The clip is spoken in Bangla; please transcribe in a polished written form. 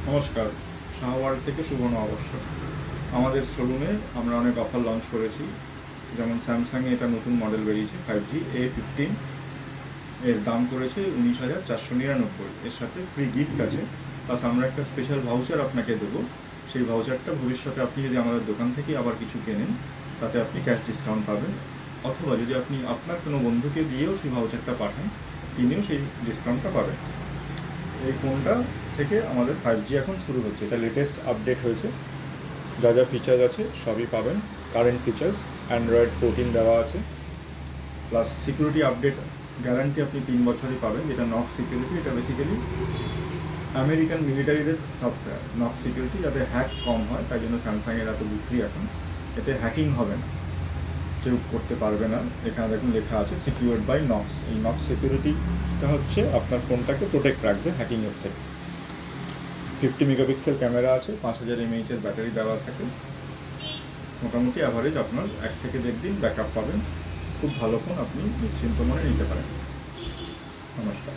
নমস্কার, শাহওয়ার্ল্ড থেকে শুভ নববর্ষ। আমাদের শোরুমে আমরা অনেক অফার লঞ্চ করেছি। যেমন স্যামসাংয়ে এটা নতুন মডেল বেরিয়েছে 5G A15, এর দাম করেছে 19,499। এর সাথে ফ্রি গিফট আছে, প্লাস আমরা একটা স্পেশাল ভাউচার আপনাকে দেবো। সেই ভাউচারটা ভবিষ্যতে আপনি যদি আমাদের দোকান থেকে আবার কিছু কেনেন, তাতে আপনি ক্যাশ ডিসকাউন্ট পাবেন। অথবা যদি আপনি আপনার কোনো বন্ধুকে দিয়েও সেই ভাউচারটা পাঠান, তিনিও সেই ডিসকাউন্টটা পাবেন। এই ফোনটা থেকে আমাদের 5G এখন শুরু হচ্ছে, এটা লেটেস্ট আপডেট হয়েছে। যা যা ফিচার্স আছে সবই পাবেন। কারেন্ট ফিচার্স অ্যান্ড্রয়েড 14 দেওয়া আছে, প্লাস সিকিউরিটি আপডেট গ্যারান্টি আপনি 3 বছরই পাবেন, যেটা নক্স সিকিউরিটি। এটা বেসিক্যালি আমেরিকান মিলিটারিদের সফটওয়্যার, নক্স সিকিউরিটি, যাতে হ্যাক কম হয়, তাই জন্য স্যামসাংয়ের এত বিক্রি এখন। এতে হ্যাকিং হবে না, কেউ করতে পারবে না। এখানে দেখুন লেখা আছে সিকিউরড বাই নক্স। এই নক্স সিকিউরিটিটা হচ্ছে আপনার ফোনটাকে প্রোটেক্ট রাখবে হ্যাকিংয়ের থেকে। 50 মেগাপিক্সেল ক্যামেরা আছে, 5000 mAh এর ব্যাটারি দেওয়া থাকে। মোটামুটি অ্যাভারেজ আপনার 1 থেকে 1.5 দিন ব্যাকআপ পাবেন। খুব ভালো ফোন, আপনি নিশ্চিন্ত মনে নিতে পারেন। নমস্কার।